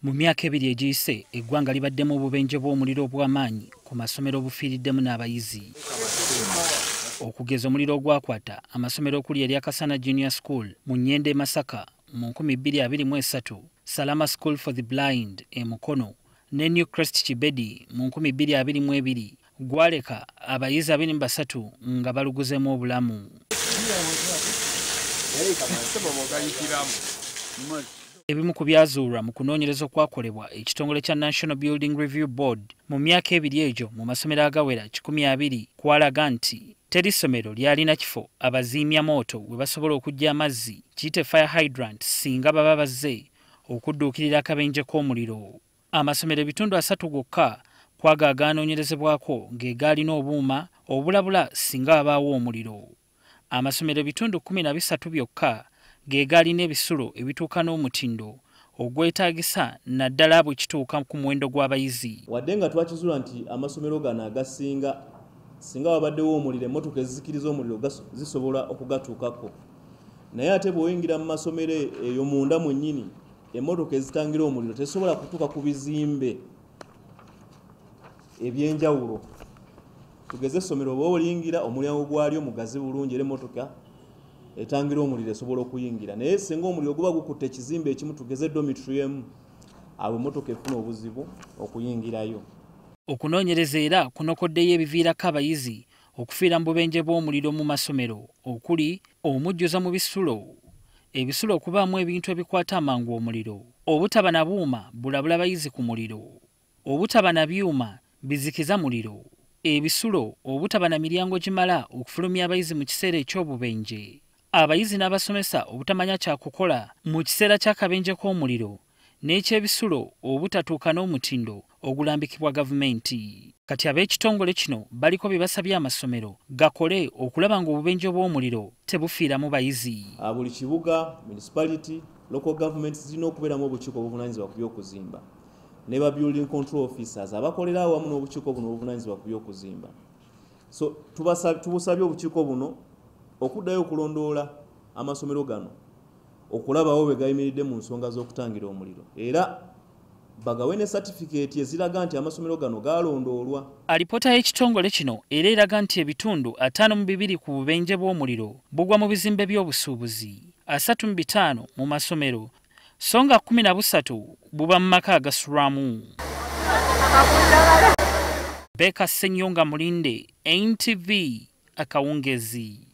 Mu myaka ebiri egiyise eggwanga libaddemu obubenje bw'omuliro obw'amaanyi ku masomero obufiiriddemu n'abayizi. Okugeza omuliro ogwakwata amasomero okuli eri Akasana Junior School mu Nnyende Masaka mu 2023, Salama School for the Blind e Mukono ne New Crest Kibedi mu 2022 gwaleka abayizi 23 nga baluguzemu obulamu. Ebimu ku byazuulwa mu kunoonyereza okwakolebwa ekitongole kya National Building Review Board mu myaka ebiri egyo mu masomero agawera 120 kwalaga nti teri ssomero lyalina kifo abaziimya mooto we basobola okuggya amazzi kiyite fire hydrant singa baba bazze okudduukirira akabenje k'omuliro. Amasomero ebitundu 3 gokka kwagaanoonyerezebwako ng'egaalina obuuma obulabula singa wabaawo omuliro. Amasomero ebitundu 13 byokka geegaalina ebisulo ebituuka n'omutindo ogwetaagisa naddala bwe kituuka ku muwendo gw'abayizi. Wadde nga twakizuula nti amasomero gano agasinga singa wabaddewo omuliro emmotoka ezizikiriza omuliro zisobola okugatuukako, naye ate bw'oyingira mu masomero eyo munda mwennyini emmotoka ezitangira omuliro tezisobola kutuuka ku bizimbe ebyenjawulo. Tugeze essomero oba oliyingira omulyango gwalyo mugazi bulungi era emmotoka etangira omuliro esobola okuyingira, naye singa omuliro guba gukutte ekizimbe ekimu, tugeze dormitory emu, awo emmotoka efuna obuzibu okuyingirayo. Okunoonyereza era kunokoddeyo ebiviirako abayizi okufiira mu bubenje bw'omuliro mu masomero okuli omujjuza mu bisulo, ebisulo okubaamu ebintu ebikwata amangu omuliro, obutaba na buuma bulabula abayizi ku muliro, obutaba na byuma bizikiza muliro, ebisulo obutaba na miryango kimala okufulumya abayizi mu kiseera eky'obubenje, abayizi n'abasomesa obutamanya kyakukola mu kiseera ky'akabenje k'omuliro, n'ekyebisulo obutatuuka n'omutindo ogulambikibwa gavumenti. Kati ab'ekitongole kino baliko bye basabye amasomero gakole okulaba ng'obubenje bw'omuliro tebufiiramu bayizi. Buli kibuga, municipality, local governments zirina okubeeramu obukiiko obuvunaanyizibwa ku by'okuzimba ne ba building control officers abakolera awamu n'obukiiko buno obuvunaanyizibwa ku by'okuzimba. So tubusabye obukiiko buno okuddayo okulondoola amasomero gano okulabawo bwe gayimiridde mu nsonga z'okutangira omuliro era bagawe ne certificate eziraga nti amasomero gano gaalondoolwa. Alipoota y'ekitongole kino era eraga nti ebitundu 52 ku bubenje bw'omuliro bugwa mu bizimbe by'obusuubuzi, 35 mu masomero, so nga 13 buba mu maka agasulwamu. Beka Ssenyonga Mulinde, NTV, Akawungeezi.